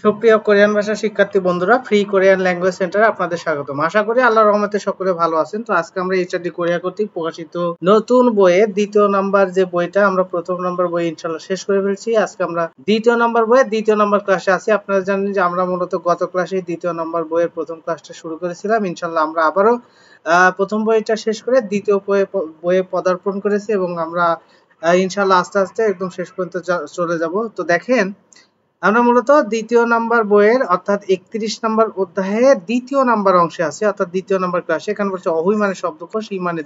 সুপ্রিয় কোরিয়ান ভাষা শিক্ষার্থী বন্ধুরা, ফ্রি কোরিয়ান ল্যাঙ্গুয়েজ সেন্টারে আপনাদের স্বাগতম। আশা করি আল্লাহর রহমতে সকলে ভালো আছেন। তো আজকে আমরা এইচআরডি কোরিয়া কর্তৃক প্রকাশিত নতুন বইয়ের দ্বিতীয় নাম্বার যে বইটা, আমরা প্রথম নাম্বার বই ইনশাআল্লাহ শেষ করে ফেলছি। আজকে আমরা দ্বিতীয় নাম্বার বইয়ের দ্বিতীয় নাম্বার ক্লাসে আছি। আপনারা জানেন যে আমরা মূলত গত ক্লাসে দ্বিতীয় নাম্বার বইয়ের প্রথম ক্লাসটা শুরু করেছিলাম। ইনশাআল্লাহ আমরা আবারও প্রথম বইটা শেষ করে দ্বিতীয় বইয়ে পদার্পণ করেছি এবং আমরা ইনশাআল্লাহ আস্তে আস্তে একদম শেষ পর্যন্ত চলে যাব। তো দেখেন, আমরা মূলত দ্বিতীয় নাম্বার বইয়ের অর্থাৎ 31 নাম্বার অধ্যায়ে দ্বিতীয় নাম্বার অংশে আছে, অর্থাৎ দ্বিতীয় নাম্বার ক্লাসে। এখানে বলছে অহুই মানে শব্দকোষ, ই মানে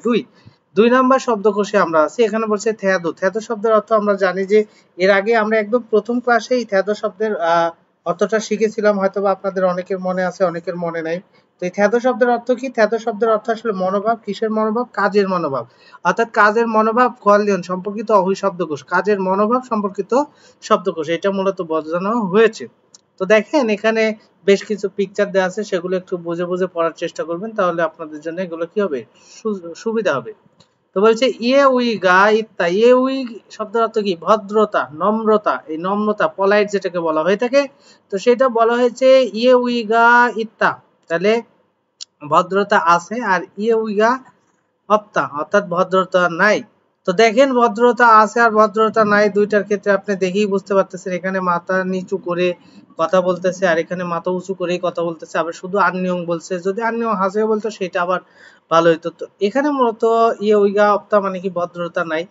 দুই নাম্বার শব্দকোষে আমরা আছি। এখানে বলছে থ্যাদো। থ্যাদো শব্দের অর্থ আমরা জানি যে এর আগে আমরা একদম প্রথম ক্লাসে এই থ্যাদো শব্দের অর্থটা শিখেছিলাম, হয়তোবা আপনাদের অনেকের মনে আছে, অনেকের মনে নাই। তো এই থ্যাদো শব্দের অর্থ কি? থ্যাদো শব্দের অর্থ আসলে মনোভাব। কিসের মনোভাব? কাজের মনোভাব। অর্থাৎ কাজের মনোভাব কোয়ালিয়ন সম্পর্কিত অহুই শব্দকোষ, কাজের মনোভাব সম্পর্কিত শব্দকোষ, এটা মূলত বোঝানো হয়েছে। তো দেখেন, এখানে বেশ কিছু পিকচার দেওয়া আছে, সেগুলো একটু বুঝে বুঝে পড়ার চেষ্টা করবেন, তাহলে আপনাদের জন্য এগুলো কি হবে, সুবিধা হবে। তো বলছে ইয়ে উই গা ইত্তা। ইয়ে উই শব্দের অর্থ কি? ভদ্রতা, নম্রতা। এই নম্রতা, পলাইট যেটাকে বলা হয়ে থাকে, তো সেটা বলা হয়েছে ইয়ে উই গা ইত্তা। তাহলে ভদ্রতা আছে, আর ইয়ে উই গা অপ্তা অর্থাৎ ভদ্রতা নাই। তো দেখেন, ভদ্রতা আছে আর ভদ্রতা নাই, দুইটার ক্ষেত্রে আপনি দেখেই বুঝতে পারতেছেন। এখানে মাথা নিচু করে কথা বলতেছে, আর এখানে মাথা উঁচু করেই কথা বলতেছে। আবার শুধু আন্নিয়ং বলছে, যদি আন্নিয়ং হাসে বলতো সেটা আবার ভালো হইতো। তো এখানে মূলত ইয়ে উইগা অপ্তা মানে কি? ভদ্রতা নাই।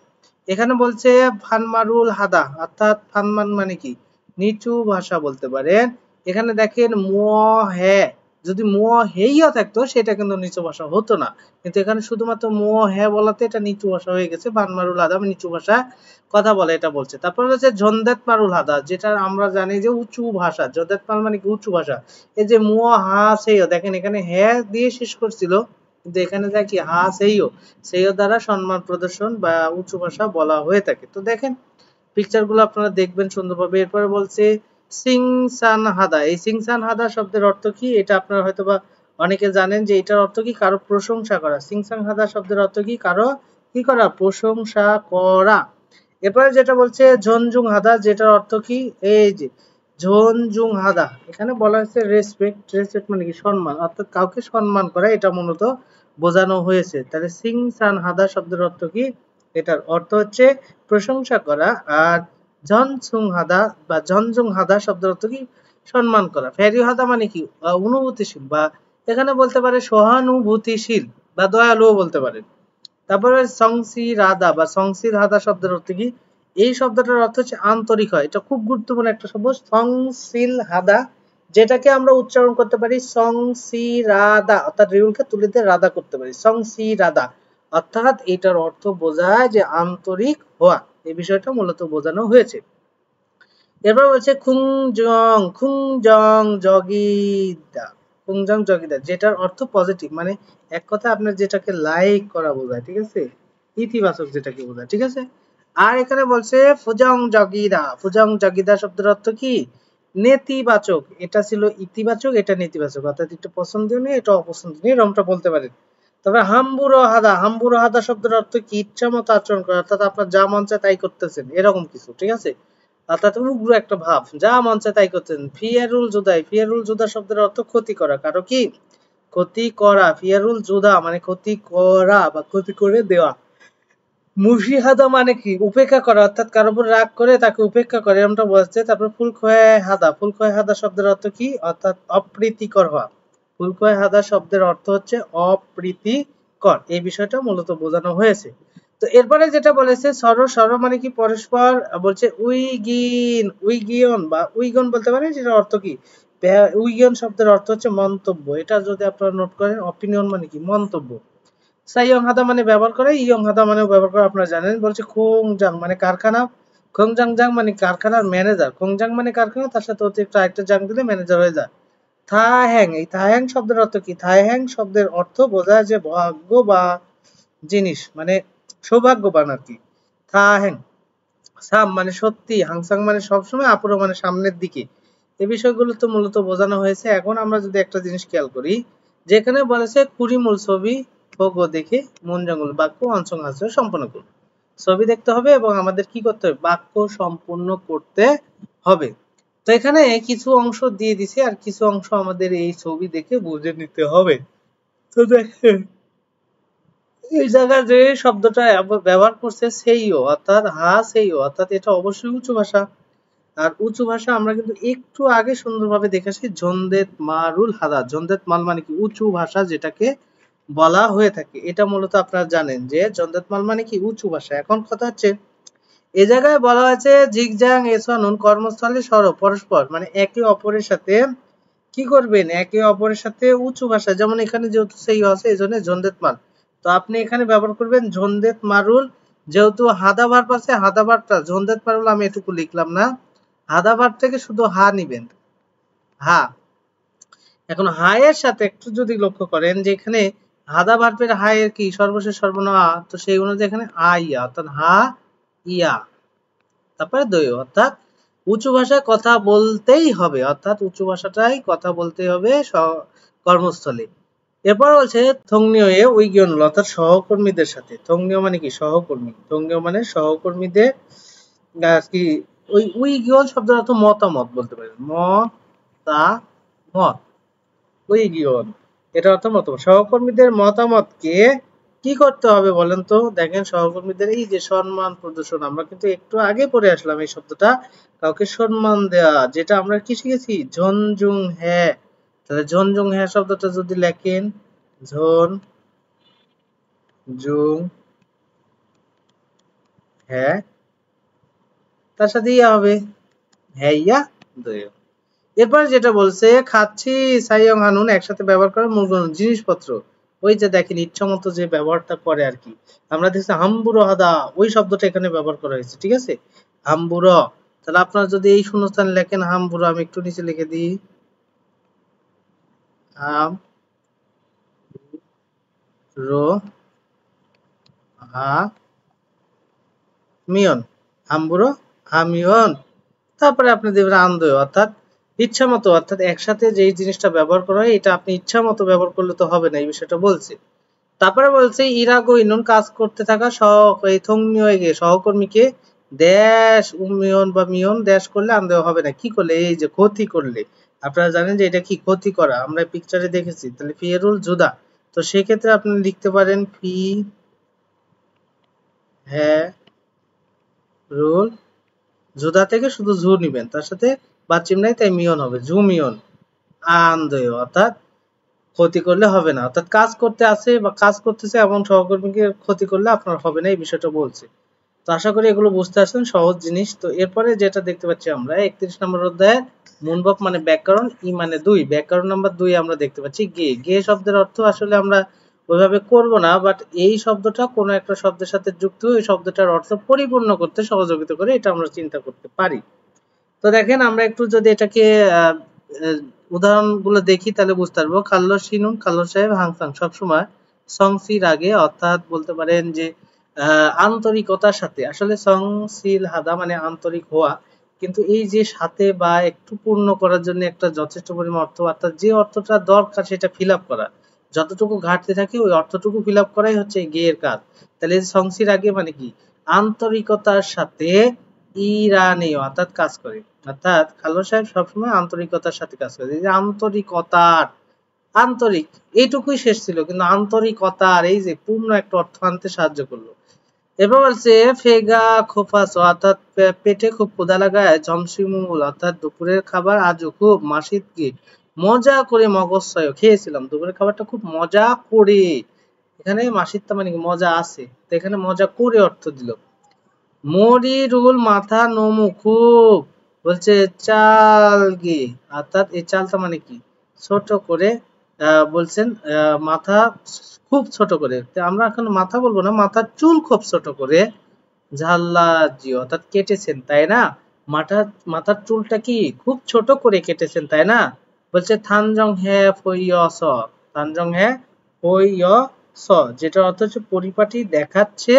এখানে বলছে ফানমারুল হাদা, অর্থাৎ ফানমান মানে কি? নিচু ভাষা বলতে পারেন। এখানে দেখেন হে, যদি হেইও থাকতো সেটা কিন্তু নিচু ভাষা হতো না, কিন্তু এখানে শুধুমাত্র হে বলাতে এটা নিচু ভাষা হয়ে গেছে। বানমারুল হাদা নিচু ভাষা কথা বলে, এটা বলছে। তারপর হচ্ছে ঝন্দেত মারুল হাদা, যেটা আমরা জানি যে উঁচু ভাষা। জন্দেত মাল মানে কি? উঁচু ভাষা। এই যে হা সেইও, দেখেন এখানে হ্যাঁ দিয়ে শেষ করছিল, কিন্তু এখানে দেখি হা সেইও দ্বারা সম্মান প্রদর্শন বা উঁচু ভাষা বলা হয়ে থাকে। তো দেখেন, পিকচার গুলো আপনারা দেখবেন সুন্দরভাবে। এরপরে বলছে সিংসান হাদা। এই সিংসান হাদা শব্দের অর্থ কি? এটা আপনারা হয়তোবা অনেকে জানেন যে এটার অর্থ কি? কারো প্রশংসা করা। সিংসান হাদা শব্দের অর্থ কি? কারো কি করা? প্রশংসা করা। এরপরে যেটা বলছে ঝনঝুং হাদা, যেটার অর্থ কি? এই যে ঝনঝুং হাদা, এখানে বলা হয়েছে রেসপেক্ট। রেসপেক্ট মানে কি? সম্মান, অর্থাৎ কাউকে সম্মান করা, এটা মূলত বোঝানো হয়েছে। তাহলে সিংসান হাদা শব্দের অর্থ কি? এটার অর্থ হচ্ছে প্রশংসা করা। আর ঝনঝুং হাদা বা ঝনঝুং হাদা শব্দের অর্থ কি? সম্মান করা। ফেরি হাদা মানে কি? অনুভূতিশীল, বা এখানে বলতে পারে সহানুভূতিশীল বা দয়ালুও বলতে পারেন। তারপরে সংসি রাধা বা সংসির হাদা শব্দের অর্থ কি? এই শব্দটার অর্থ হচ্ছে আন্তরিক হয়। এটা খুব গুরুত্বপূর্ণ একটা শব্দ, সংসিল হাদা, যেটাকে আমরা উচ্চারণ করতে পারি সংসি রাধা, অর্থাৎ রিউলকে তুলে দিয়ে রাধা করতে পারি, সংসি রাধা। অর্থাৎ এটার অর্থ বোঝায় যে আন্তরিক হওয়া, এই বিষয়টা মূলত বোঝানো হয়েছে। এরপর বলছে খুংজং জগিদা। খুংজং জগিদা, যেটার অর্থ পজিটিভ, মানে এক কথা আপনার যেটাকে লাইক করা বোঝায়, ঠিক আছে, ইতিবাচক যেটাকে বোঝায়, ঠিক আছে। আর এখানে বলছে ফুজং জগিদা। ফুজং জগিদা শব্দের অর্থ কি? নেতিবাচক। এটা ছিল ইতিবাচক, এটা নেতিবাচক, অর্থাৎ এটা পছন্দনীয় নয়, এটা অপছন্দনীয়, এরকমটা বলতে পারেন। তবে হাম্বুরো হাদা। হাম্বুরো হাদা শব্দের অর্থ কি? ইচ্ছা মতো আচরণ করা, অর্থাৎ আপনার যা মন চায় তাই করতেছেন, এরকম কিছু, ঠিক আছে। অর্থাৎ উগ্র একটা ভাব, যা মন চায় তাই করতেন। ফিয়ারুল জুদাই। ফিয়ারুল জুদা শব্দের অর্থ ক্ষতি করা, কারো কি? ক্ষতি করা। ফিয়ারুল জুদা মানে ক্ষতি করা বা ক্ষতি করে দেওয়া। মুশিহাদা মানে কি? উপেক্ষা করা, অর্থাৎ কারোর উপর রাগ করে তাকে উপেক্ষা করে, এরকমটা বোঝাচ্ছে। তারপর ফুলকোয় হাদা। ফুলকোয় হাদা শব্দের অর্থ কি? অর্থাৎ অপ্রীতিকর হওয়া। ফুলকোয় হাদা শব্দের অর্থ হচ্ছে অপ্রীতিকর, এই বিষয়টা মূলত বোঝানো হয়েছে। তো এরপরে যেটা বলেছে সর। সর মানে কি? পরস্পর। বলছে উইগিন, উইগিয়ন বা উইগন বলতে পারেন, সেটা অর্থ কি? উইগিয়ন শব্দের অর্থ হচ্ছে মন্তব্য। এটা যদি আপনারা নোট করেন, অপিনিয়ন মানে কি? মন্তব্য। সাইয়ং হাদা মানে ব্যবহার করে, ইয়ং হাদা মানেও ব্যবহার করে, আপনারা জানেন। বলছে খোংজাং মানে কারখানা। খোংজাং জাং মানে কারখানার ম্যানেজার। খোংজাং মানে কারখানা, তার সাথে অতিরিক্ত আরেকটা জাং দিলে ম্যানেজার হয়ে যায়। থাহ্যাং। এই থাহ্যাং শব্দের অর্থ কি? থাহ্যাং শব্দের অর্থ বোঝায় যে ভাগ্য বা জিনিস, মানে সৌভাগ্যবান আর কি। থাহ্যাং। সাম মানে সত্যি, হাংসাং মানে সবসময়, আপুরো মানে সামনের দিকে। এই বিষয়গুলো তো মূলত বোঝানো হয়েছে। এখন আমরা যদি একটা জিনিস খেয়াল করি, যেখানে বলেছে কুড়িমূল ছবি হোগো দেখে মন জঙ্গল বাক্য অঞ্চল আছে সম্পন্ন করুন। ছবি দেখতে হবে এবং আমাদের কি করতে হবে? বাক্য সম্পূর্ণ করতে হবে। তো এখানে কিছু অংশ দিয়ে দিছে আর কিছু অংশ আমাদের এই ছবি দেখে বুঝে নিতে হবে। তো দেখেন এই জায়গায় যে শব্দটা ব্যবহার করছে সেইও, অর্থাৎ হা সেইও, অর্থাৎ এটা অবশ্যই উঁচু ভাষা। আর উঁচু ভাষা আমরা কিন্তু একটু আগে সুন্দরভাবে দেখেছি জন্দেত মারুল হাদা। জন্দেত মাল মানে কি উঁচু ভাষা যেটাকে বলা হয়ে থাকে। এটা মূলত আপনারা জানেন যে জন্দেত মাল মানে কি উঁচু ভাষা। এখন কথা হচ্ছে এ জায়গায় বলা হয়েছে জিগজ্যাং এসনুন কর্মস্থলে সরব পরস্পর মানে একে অপরের সাথে কি করবেন, একে অপরের সাথে উঁচু ভাষা, যেমন এখানে যেহেতু সেই আছে এই জন্য জন্দেত মাল। তো আপনি এখানে ব্যবহার করবেন জন্দেত মারুল। যেহেতু হাদা ভার্ব আছে, হাদা ভার্বটা জন্দেত মারুল আমি এটুকু লিখলাম না, হাদা ভার্ব থেকে শুধু হা নিবেন, হা। এখন হা এর সাথে একটু যদি লক্ষ্য করেন যে এখানে হাদা ভার্বের হা এর কি সর্বশেষ সর্বনাম আ, তো সেই অনুযায়ী এখানে আ ইয়া অর্থাৎ হা ইয়া, তারপরে দয়, অর্থাৎ উঁচু ভাষায় কথা বলতেই হবে, অর্থাৎ উঁচু ভাষাটাই কথা বলতে হবে কর্মস্থলে। এরপর বলছে থংনিও এ উইগিয়ন অর্থাৎ সহকর্মীদের সাথে। থংনিও মানে কি সহকর্মী, থংনিও মানে সহকর্মীদের কি ওই উইগিয়ন শব্দের অর্থ মতামত বলতে পারেন, মতামত, উইগিয়ন এটা অর্থ মতামত। সহকর্মীদের মতামতকে কি করতে হবে বলেন তো? দেখেন সহকর্মীদের এই যে সম্মান প্রদর্শন, আমরা কিন্তু একটু আগে পড়ে আসলাম এই শব্দটা, কাউকে সম্মান দেয়া, যেটা আমরা কি শিখেছি ঝনঝুং হ্যাঁ। তাহলে ঝনঝুং হ্যাঁ শব্দটা যদি লেখেন ঝন জুং হ্যাঁ, তার সাথে ইয়া হবে হ্যাঁ ইয়া দয়। এরপরে যেটা বলছে খাচ্ছি সাইয়ং হানুন একসাথে ব্যবহার করে মূল জিনিসপত্র। ওই যে দেখেন ইচ্ছামতো যে ব্যবহারটা করে আর কি, আমরা দেখছি হাম্বুরো হাদা ওই শব্দটা এখানে ব্যবহার করা হয়েছে, ঠিক আছে হাম্বুরো। তাহলে আপনারা যদি এই শূন্যস্থানে লেখেন হাম্বুরো, আমি একটু নিচে লিখে দিই হাম রো হা মিয়ন, হাম্বুরো হামিয়ন। তারপরে আপনি দেবেন আন্দোয় অর্থাৎ ইচ্ছা মতো, অর্থাৎ একসাথে যেই জিনিসটা ব্যবহার করা হয় এটা আপনি ইচ্ছা মতো ব্যবহার করলে তো হবে না, এই বিষয়টা বলছে। তারপরে বলছে ইরাগো ইনুন কাজ করতে থাকা সহকর্মীকে ড্যাশ উমিয়ন বা মিয়ন ড্যাশ করলে আন্দেহ হবে না, কি করলে এই যে ক্ষতি করলে। আপনারা জানেন যে এটা কি ক্ষতি করা, আমরা পিকচারে দেখেছি। তাহলে ফিয়েরুল জুদা, তো সেক্ষেত্রে আপনি লিখতে পারেন ফি হ্যাঁ রুল জুদা থেকে শুধু জু নিবেন, তার সাথে বাচিম নাই তাই মিয়ন হবে জু মিয়ন আন্দয়, অর্থাৎ ক্ষতি করলে হবে না, অর্থাৎ কাজ করতে আছে বা কাজ করতেছে এমন সহকর্মীকে ক্ষতি করলে আপনার হবে না, এই বিষয়টা বলছে। তো আশা করি এগুলো বুঝতে পারছেন, সহজ জিনিস। তো এরপরে যেটা দেখতে পাচ্ছি আমরা 31 নম্বর অধ্যায়ে মুনবাব মানে ব্যাকরণ, ই মানে দুই, ব্যাকরণ নাম্বার 2 আমরা দেখতে পাচ্ছি গে। গে শব্দের অর্থ আসলে আমরা ওইভাবে করব না, বাট এই শব্দটা কোনো একটা শব্দের সাথে যুক্ত হয়ে শব্দটার অর্থ পরিপূর্ণ করতে সহযোগিতা করে, এটা আমরা চিন্তা করতে পারি। তো দেখেন আমরা একটু যদি এটাকে উদাহরণগুলো দেখি তাহলে বুঝতে পারবো। খাল্লো সিনুন খাল্লো সাহেব হাংসাং সবসময় সংসির আগে, অর্থাৎ বলতে পারেন যে আন্তরিকতার সাথে, আসলে সংসিল হাদা মানে আন্তরিক হওয়া, কিন্তু এই যে সাথে বা একটু পূর্ণ করার জন্য একটা যথেষ্ট পরিমাণ অর্থ, অর্থাৎ যে অর্থটা দরকার সেটা ফিল আপ করা, যতটুকু ঘাটতি থাকে ওই অর্থটুকু ফিল আপ করাই হচ্ছে গেয়ের কাজ। তাহলে সংসির আগে মানে কি আন্তরিকতার সাথে ইরানীয় অর্থাৎ কাজ করে, অর্থাৎ খাল্লো সাহেব সবসময় আন্তরিকতার সাথে কাজ করে। এই যে আন্তরিকতার, আন্তরিক এইটুকুই শেষ ছিল, কিন্তু আন্তরিকতার এই যে পূর্ণ একটা অর্থ আনতে সাহায্য করলো। এবার বলছে ফেগা খোফাস অর্থাৎ পেটে খুব ক্ষুধা লাগায়, জমসিমুল অর্থাৎ দুপুরের খাবার আজও খুব মাসিদ কি মজা করে মগজসয় খেয়েছিলাম, দুপুরের খাবারটা খুব মজা করে, এখানে মাসিদটা মানে কি মজা আছে, তো এখানে মজা করে অর্থ দিল। মরিরুল মাথা নমু খুব, বলছে চাল গে, অর্থাৎ এই চালটা মানে কি ছোট করে বলছেন মাথা খুব ছোট করে, তো আমরা এখন মাথা বলবো না, মাথার চুল খুব ছোট করে ঝাল্লা জি অর্থাৎ কেটেছেন তাই না, মাথার মাথার চুলটা কি খুব ছোট করে কেটেছেন তাই না। বলছে থানজং হে ফইয়স, থানজং হে ফইয়স যেটা অর্থ হচ্ছে পরিপাটি দেখাচ্ছে,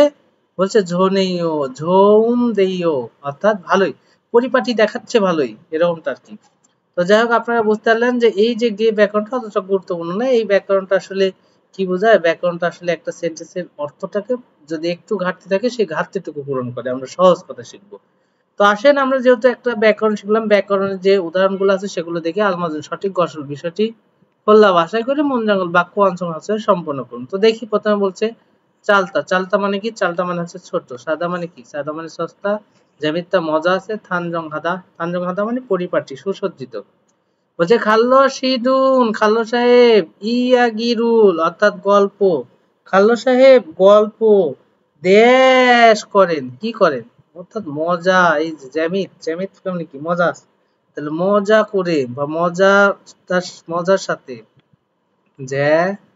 বলছে ঝোনেইও ঝৌম দেইও অর্থাৎ ভালোই, পরিপাটি দেখাচ্ছে ভালোই, এরকমটা আর কি। তো যাই হোক আপনারা বুঝতে পারলেন যে এই যে গে ব্যাকরণটা অতটা গুরুত্বপূর্ণ না, এই ব্যাকরণটা আসলে কি বোঝায়, ব্যাকরণটা আসলে একটা সেন্টেন্সের অর্থটাকে যদি একটু ঘাটতি থাকে সেই ঘাটতিটুকু পূরণ করে, আমরা সহজ কথা শিখবো। তো তো আসেন আমরা যেহেতু একটা ব্যাকরণ শিখলাম, ব্যাকরণের যে উদাহরণগুলো আছে সেগুলো দেখে আলমাজন সঠিক গঠন বিষয়টি খোলা ভাষায় করে মন জঙ্গল বাক্য অঞ্চল আছে সম্পূর্ণ করুন। তো দেখি প্রথমে বলছে চালতা। চালতা মানে কি? চালতা মানে হচ্ছে ছোট। সাদা মানে কি? সাদা মানে সস্তা। জ্যামিত্যা মজা আছে। থানজং হাদা। থানজং হাদা মানে পরিপাটি সুসজ্জিত। বলছে খাল্লো শিদুন, খাল্লো সাহেব ইয়া গিরুল অর্থাৎ গল্প। খাল্লো সাহেব গল্প দেশ করেন। কি করেন? অর্থাৎ মজা। এই যে জ্যামিত, জ্যামিত মানে কি? মজা আছে। তাহলে মজা করে বা মজা, তার মজার সাথে জ্যামিত।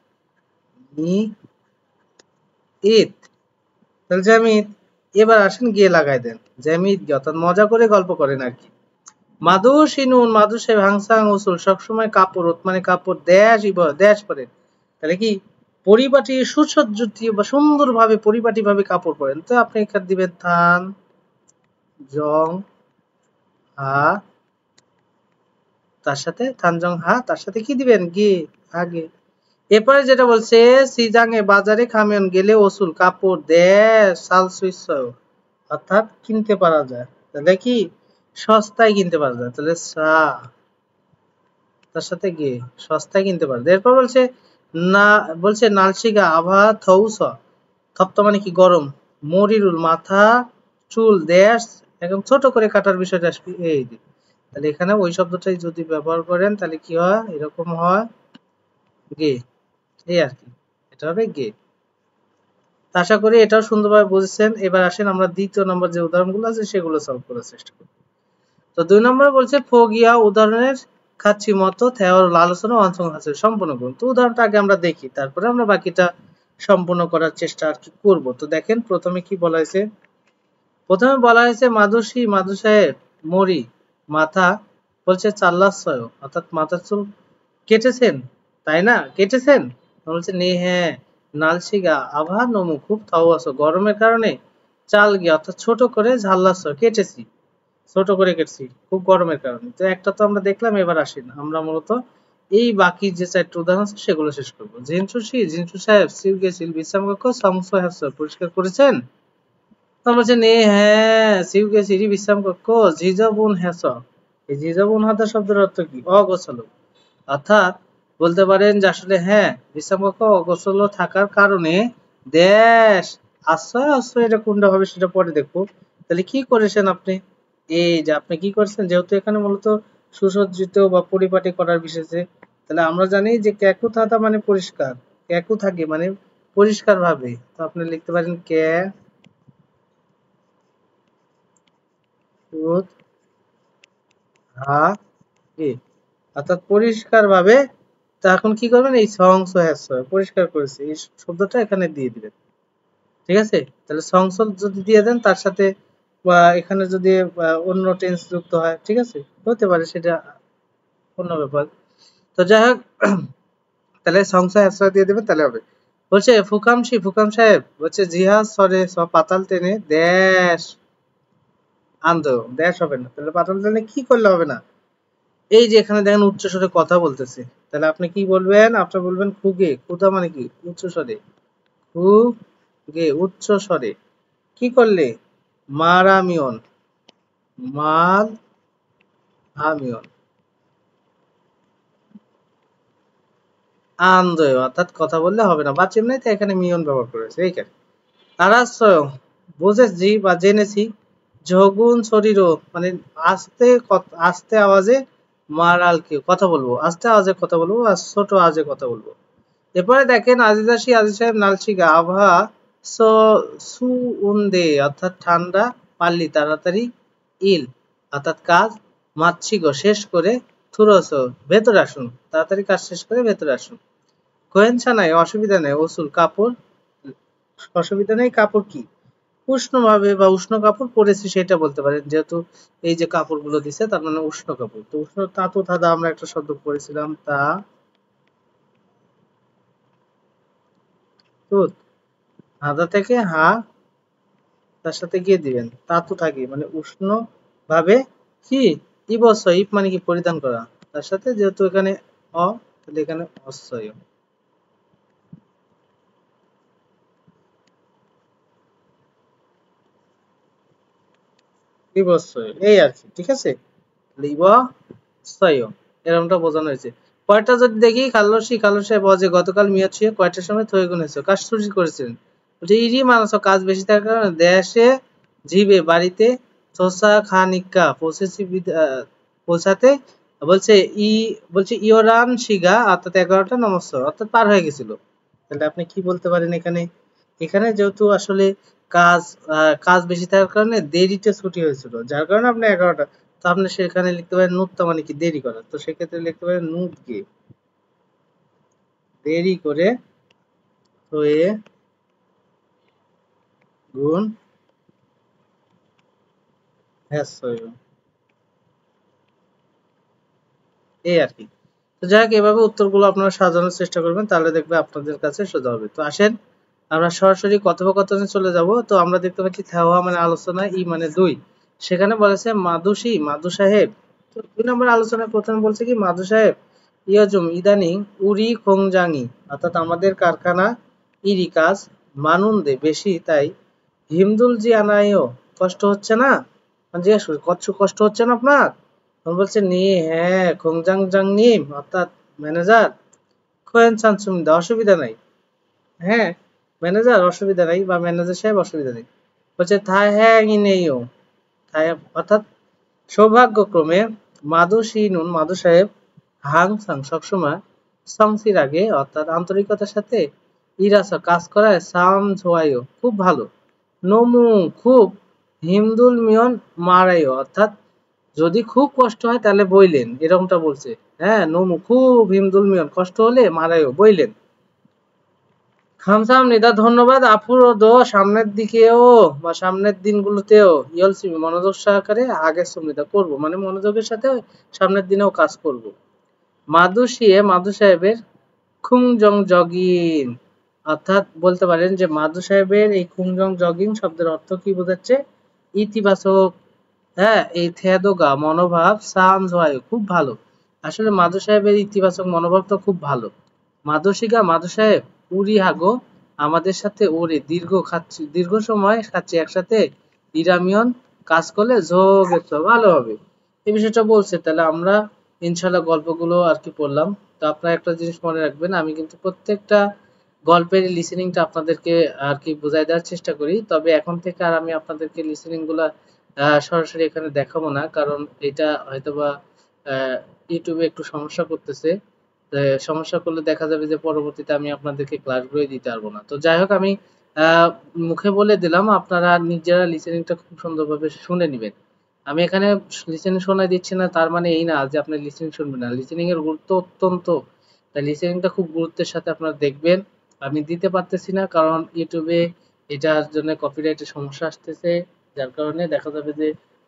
তাহলে জ্যামিত। এবার আসেন গিয়ে লাগাই দেন। জ্যামিত গিয়ে অর্থাৎ মজা করে গল্প করেন আর কি। মাদু শিনুন, মাদু সে ভাংসাং উসুল সবসময় কাপড় মানে কাপড় দেশ পরেন। তাহলে কি? পরিপাটি সুসজ্জিত বা সুন্দরভাবে পরিপাটিভাবে কাপড় পরেন। তো আপনি এখানে দিবেন থান জং হা, তার সাথে থানজং হা, তার সাথে কি দিবেন? গে, আগে। এরপরে যেটা বলছে সিজাং এ বাজারে খামিয়ন গেলে ওসুল কাপড় দেশ সাল সুইস, অর্থাৎ কিনতে পারা যায়। তাহলে কি? সস্তায় কিনতে পারা যায়। তাহলে সা, তার সাথে গে, সস্তায় কিনতে পারা যায়। এরপর বলছে না, বলছে নালশিগা আভা থৌস, থপ্ত মানে কি? গরম। মরিরুল মাথা চুল দেশ একদম ছোট করে কাটার বিষয়টা আসবে এই যে। তাহলে এখানে ওই শব্দটাই যদি ব্যবহার করেন তাহলে কি হয়? এরকম হয় গে, এই আর কি। এটা হবে গে। আশা করি এটাও সুন্দরভাবে বুঝেছেন। এবার আসেন আমরা দ্বিতীয় নম্বর যে উদাহরণগুলো আছে সেগুলো সলভ করার চেষ্টা করি। তো ২ নম্বরে বলছে ফোগিয়া উদাহরণের খাচ্ছি মতো থেওয়ার আলোচনা অঞ্চল আছে সম্পূর্ণ করুন। তো উদাহরণটা আগে আমরা দেখি, তারপরে আমরা বাকিটা সম্পূর্ণ করার চেষ্টা আর কি করব। তো দেখেন প্রথমে কি বলা হয়েছে? প্রথমে বলা হয়েছে মাদুসি মাদু সাহেব মরি মাথা, বলছে চাল্লাশয় অর্থাৎ মাথার চুল কেটেছেন, তাই না? কেটেছেন? বলছে নে হ্যাঁ। নালশিগা আভা নমু খুব তাও আছো গরমের কারণে চাল গিয়ে অর্থাৎ ছোট করে ঝাল্লাস কেটেছি, ছোট করে কেটেছি খুব গরমের কারণে। তো একটা তো আমরা দেখলাম, এবার আসেন আমরা মূলত এই বাকি যে ৪টা উদাহরণ আছে সেগুলো শেষ করবো। জিনসু সাহেব সিল গেছিল বিশ্রাম কক্ষ সংশয় পরিষ্কার করেছেন? তো বলছে নে হ্যাঁ সিউ গে সিরি বিশ্রাম কক্ষ জিজাবুন হ্যাস। এই জিজাবুন হাদা শব্দের অর্থ কি? অগোছালো। অর্থাৎ বলতে পারেন যে আসলে হ্যাঁ বিশ্রাম কক্ষ অগোছালো থাকার কারণে দেশ আশ্রয় এটা কোনটা হবে সেটা পরে দেখবো। তাহলে কি করেছেন আপনি? এই যে আপনি কি করছেন, যেহেতু এখানে মূলত সুসজ্জিত বা পরিপাটি করার বিষয়ছে, তাহলে আমরা জানি যে ক্যাকু থাকা মানে পরিষ্কার, ক্যাকু থাকে মানে পরিষ্কার ভাবে। তো আপনি লিখতে পারেন কে হা গে, অর্থাৎ পরিষ্কার ভাবে। তা এখন কি করবেন? এই সংস পরিষ্কার করেছে এই শব্দটা এখানে দিয়ে দিবেন। ঠিক আছে? তাহলে সংস যদি দিয়ে দেন তার সাথে বা এখানে যদি অন্য টেন্স যুক্ত হয়, ঠিক আছে? হতে পারে সেটা অন্য ব্যাপার। তো যাই হোক তাহলে সংস দিয়ে দেবেন তাহলে হবে। বলছে ফুকাম সাহেব বলছে জিহাজ সরে সব পাতাল টেনে দেশ আনন্দ, দেশ হবে না। তাহলে পাতাল টেনে কি করলে হবে না? এই যে এখানে দেখেন উচ্চ স্বরে কথা বলতেছে, তাহলে আপনি কি বলবেন? আপনি বলবেন খুগে, ক্ষুধা মানে কি? উচ্চ স্বরে, খুগে উচ্চ স্বরে কি করলে? মারামিয়ন, মাল আমিয়ন আন্দয়, অর্থাৎ কথা বললে হবে না, বাচ্চা এমনি তাই এখানে মিয়ন ব্যবহার করেছে এইখানে। আরাশ্রয় বুঝেছি বা জেনেছি, ঝগুন শরীরও মানে আস্তে আস্তে আওয়াজে মারালকে কথা বলবো, আস্তে আওয়াজে কথা বলবো আর ছোট আওয়াজে কথা বলবো। এরপরে দেখেন আজিদাসী আজিজ সাহেব নালশিগা আভা সো সু উন্দে অর্থাৎ ঠান্ডা, পাল্লি তাড়াতাড়ি, ইল অর্থাৎ কাজ, মাতছিগো শেষ করে, থুরস ভেতরে আসুন, তাড়াতাড়ি কাজ শেষ করে ভেতরে আসুন। কোহেনছা নাই অসুবিধা নেই, ওসুল কাপড়, অসুবিধা নেই কাপড় কি? উষ্ণভাবে বা উষ্ণ কাপড় পরেছি সেটা বলতে পারেন, যেহেতু এই যে কাপড়গুলো দিছে তার মানে উষ্ণ কাপড়। তো উষ্ণ তাতু থাদা আমরা একটা শব্দ পড়েছিলাম, তা তো হাদা থেকে হা, তার সাথে গিয়ে দিবেন তাতু থাকি মানে উষ্ণ ভাবে কি? ইবস ইপ মানে কি? পরিধান করা। তার সাথে যেহেতু এখানে অ, তাহলে এখানে অশ্বয়। লিবস্বয় এই আর কি, ঠিক আছে, লিবস্বয় এরকমটা বোঝানো হয়েছে। পরেরটা যদি দেখি, খাল্লসি খাল্লসায় বজে গতকাল মিয়াদ শুয়ে কয়টার সময় থই গুনেছো, কাজ চুরি করেছিলেন। বলছে ইরি মানুষ কাজ বেশি থাকার কারণে দেশে জিবে বাড়িতে চোষা খানিকা পৌঁছেছি পৌঁছাতে বলছে বলছে ইওরান শিগা অর্থাৎ 11টা নমস্কার অর্থাৎ পার হয়ে গেছিল। তাহলে আপনি কি বলতে পারেন এখানে, এখানে যেহেতু আসলে কাজ কাজ বেশি থাকার কারণে দেরিতে ছুটি হয়েছিল, যার কারণে আপনি 11টা, তো আপনি সেখানে লিখতে পারেন নুত্তা মানে কি দেরি করা, তো সেক্ষেত্রে লিখতে পারেন নুত গে দেরি করে হয়ে গুণ হ্যাঁ এই আর কি। তো যাই হোক, এভাবে উত্তরগুলো আপনারা সাজানোর চেষ্টা করবেন, তাহলে দেখবে আপনাদের কাছে সোজা হবে। তো আসেন আমরা সরাসরি কথোপকথনে চলে যাব। তো আমরা দেখতে পাচ্ছি থেওয়া মানে আলোচনা, ই মানে দুই, সেখানে বলেছে মাদুসি মাদু সাহেব। তো 2 নম্বর আলোচনায় প্রথমে বলছে কি মাদু সাহেব ইয়াজুম ইদানিং উরি খোংজাঙি অর্থাৎ আমাদের কারখানা ইরি কাজ মানুন্দে বেশি তাই হিমদুল জি আনাইও কষ্ট হচ্ছে না, আমি জিজ্ঞেস করি কষ্ট হচ্ছে না আপনার, তখন বলছে নি হ্যাঁ খোংজাং জাং নিম অর্থাৎ ম্যানেজার খোয়েন চানসুমিদা অসুবিধা নাই, হ্যাঁ ম্যানেজার অসুবিধা নাই বা ম্যানেজার সাহেব অসুবিধা নেই। বলছে থাই হ্যাঁ ই নেইও থাই অর্থাৎ সৌভাগ্যক্রমে মাদু শিনুন মাদু সাহেব হাং সাং সবসময় সংসির আগে অর্থাৎ আন্তরিকতার সাথে ইরাসা কাজ করায় সাম ঝোয়াইও খুব ভালো, নমু খুব হিমদুল মিয়ন মারাইও অর্থাৎ যদি খুব কষ্ট হয় তাহলে বইলেন, এরকমটা বলছে। হ্যাঁ নমু খুব হিমদুল মিয়ন কষ্ট হলে মারাইও বইলেন। খামসাম নিদা ধন্যবাদ আপুরো দো সামনের দিকেও বা সামনের দিনগুলোতেও ইয়লসিমি মনোযোগ সহকারে আগে সুমিদা করব, মানে মনোযোগের সাথে সামনের দিনেও কাজ করব। মাদুশিয়ে মাদু সাহেবের খুংজং জগিন অর্থাৎ বলতে পারেন যে মাদু সাহেবের এই খুংজং জগিং শব্দের অর্থ কি বোঝাচ্ছে, ইতিবাচক, হ্যাঁ এই থেদোগা মনোভাব সাম জয় খুব ভালো, আসলে মাদু সাহেবের ইতিবাচক মনোভাব তো খুব ভালো। মাদুশিকা মাদু সাহেব উরি হাগো আমাদের সাথে ওরে দীর্ঘ সময় খাচ্ছি একসাথে ইরামিয়ন কাজ করলে যোগের তো ভালো হবে, এই বিষয়টা বলছে। তাহলে আমরা ইনশাল্লাহ গল্পগুলো আর কি পড়লাম। তো আপনারা একটা জিনিস মনে রাখবেন, আমি কিন্তু প্রত্যেকটা গল্পের লিসেনিংটা আপনাদেরকে আর কি বোঝাই দেওয়ার চেষ্টা করি, তবে এখন থেকে আর আমি আপনাদেরকে লিসেনিং গুলা সরাসরি এখানে দেখাবো না, কারণ এটা হয়তোবা ইউটিউবে একটু সমস্যা করতেছে। সমস্যা করলে দেখা যাবে যে পরবর্তীতে আমি আপনাদেরকে ক্লাসগুলোই দিতে পারবো না। তো যাই হোক, আমি মুখে বলে দিলাম, আপনারা নিজেরা লিসেনিংটা খুব সুন্দরভাবে শুনে নিবেন। আমি এখানে লিসেনিং শোনাই দিচ্ছি না তার মানে এই না যে আপনি লিসেনিং শুনবেন না, লিসেনিং এর গুরুত্ব অত্যন্ত, তাই লিসেনিংটা খুব গুরুত্বের সাথে আপনারা দেখবেন। আমি দিতে পারতেছি না কারণ ইউটিউবে এটার জন্য কপিরাইটের সমস্যা আসতেছে, যার কারণে দেখা যাবে যে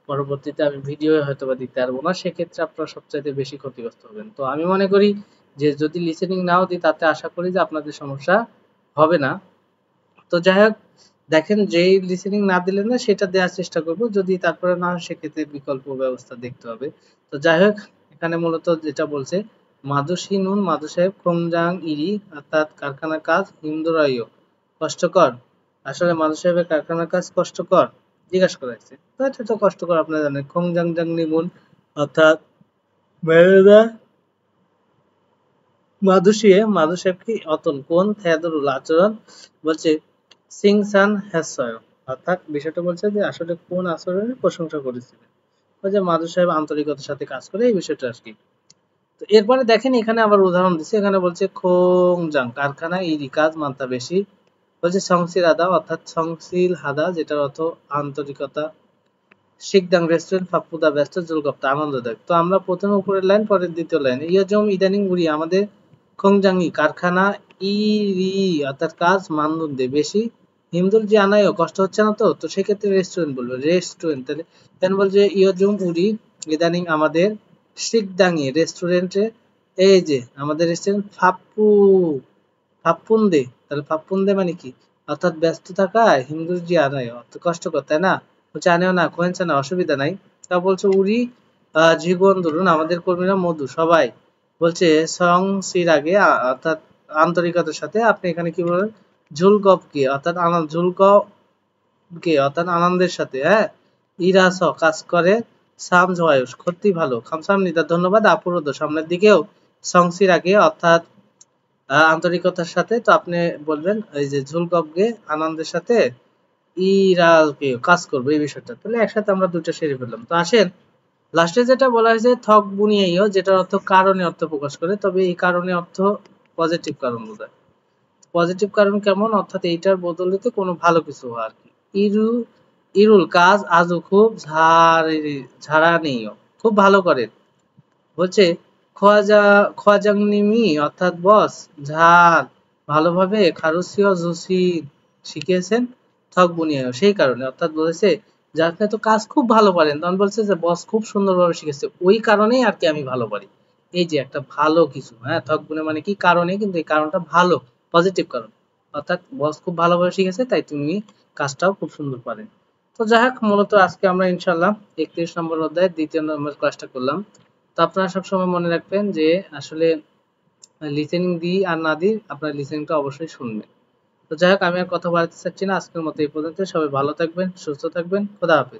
পরবর্তীতে আমি ভিডিও হয়তো বা দিতে পারবো না, সেক্ষেত্রে আপনারা সবচাইতে বেশি ক্ষতিগ্রস্ত হবেন। তো আমি মনে করি যে যদি লিসেনিং নাও দিই তাতে আশা করি যে আপনাদের সমস্যা হবে না। তো যাই হোক, দেখেন যেই লিসেনিং না দিলে না সেটা দেওয়ার চেষ্টা করব, যদি তারপরে না হয় সেক্ষেত্রে বিকল্প ব্যবস্থা দেখতে হবে। তো যাই হোক, এখানে মূলত যেটা বলছে মাদুসি নুন মাদু সাহেব খোংজাং ইরি অর্থাৎ কারখানার কাজ হিন্দুরাইও কষ্টকর, আসলে মাদু সাহেবের কারখানার কাজ কষ্টকর জিজ্ঞাসা করা হয়েছে, তো এটা তো কষ্টকর আপনারা জানেন। খোংজাং জাং নিমুন অর্থাৎ মেরেদা মাদুসিয়ে মাদু সাহেব কি অতন কোন থেদরুল আচরণ বলছে সিংসান হ্যাসয় অর্থাৎ বিষয়টা বলছে যে আসলে কোন আচরণের প্রশংসা করেছিলেন, ওই যে মাদু সাহেব আন্তরিকতার সাথে কাজ করে এই বিষয়টা আর কি। তো এরপরে দেখেন এখানে আবার উদাহরণ দিচ্ছে, এখানে বলছে খোংজাং কারখানা ইরি কাজ মাত্রা বেশি, বলছে সংসিল হাদা অর্থাৎ সংসিল হাদা যেটার অর্থ আন্তরিকতা, শিকদাং রেস্টুরেন্ট ফাপ্পুদা ব্যস্ত জুলগপ্তা আনন্দদায়ক। তো আমরা প্রথমে উপরের লাইন পরের দ্বিতীয় লাইন ইয়জম ইদানিং উড়ি আমাদের খোংজাঙ্গি কারখানা ইরি অর্থাৎ কাজ মানদণ্ডে বেশি হিমদুল যে আনায়ও কষ্ট হচ্ছে না, তো তো সেক্ষেত্রে রেস্টুরেন্ট বলবে রেস্টুরেন্ট, তাহলে কেন বলছে ইয়জুম উড়ি ইদানিং আমাদের শিকদাঙ্গি রেস্টুরেন্টে, এই যে আমাদের রেস্টুরেন্ট ফাপ্পুন্দে, তাহলে ফাপ্পুন্দে মানে কি অর্থাৎ ব্যস্ত থাকা হিমদুল যে আনায় অর্থাৎ কষ্টকর, তাই না, বলছে আনেও না কোয়েনছে না অসুবিধা নাই। তা বলছে উড়ি জীবন ধরুন আমাদের কর্মীরা মধু সবাই, বলছে সং সির আগে অর্থাৎ আন্তরিকতার সাথে আপনি এখানে কি বলেন ঝুলকপ কি অর্থাৎ আনন্দ ঝুলকপ কি অর্থাৎ আনন্দের সাথে, হ্যাঁ ইরাস কাজ করে, সাম জয়ুস ক্ষতি ভালো, খামসামনিদা ধন্যবাদ, আপুরোদ সামনের দিকেও সংসির আগে অর্থাৎ আন্তরিকতার সাথে। তো আপনি বলবেন এই যে ঝুলকবগে আনন্দের সাথে ইরাকে কাজ করবো এই বিষয়টা, তাহলে একসাথে আমরা দুটো সেরে ফেললাম। তো আসেন লাস্টে যেটা বলা হয়েছে থক বুনিয়াইও, যেটার অর্থ কারণে অর্থ প্রকাশ করে, তবে এই কারণে অর্থ পজিটিভ কারণ বোঝায়। পজিটিভ কারণ কেমন, অর্থাৎ এইটার বদলেতে কোনো ভালো কিছু হওয়া আর কি। ইরু ইরুল কাজ আজও খুব ঝাড়ানিও, খুব ভালো করেন। বলছে খোয়াজাংনিমি অর্থাৎ বস ঝাড় ভালোভাবে খারুসিও জুসি শিখিয়েছেন থক বুনিয়াও, সেই কারণে অর্থাৎ বলেছে যে আপনি তো কাজ খুব ভালো পারেন, তখন বলছে যে বস খুব সুন্দরভাবে শিখেছে, ওই কারণেই আর কি আমি ভালো পারি। এই যে একটা ভালো কিছু, হ্যাঁ থক বুনে মানে কি কারণে, কিন্তু এই কারণটা ভালো, পজিটিভ কারণ, অর্থাৎ বস খুব ভালোভাবে শিখেছে তাই তুমি কাজটাও খুব সুন্দর পারেন। তো যাই হোক, মূলত আজকে আমরা ইনশাল্লাহ 31 নম্বর অধ্যায় 2য় নম্বর ক্লাসটা করলাম। তো আপনারা সবসময় মনে রাখবেন যে আসলে লিসেনিং দিই আর না দিই, আপনার লিসেনিংটা অবশ্যই শুনবেন। তো যাই হোক, আমি আর কথা বাড়াতে চাচ্ছি না, আজকের মতো এই পর্যন্ত। সবাই ভালো থাকবেন, সুস্থ থাকবেন, খোদা হাফেজ।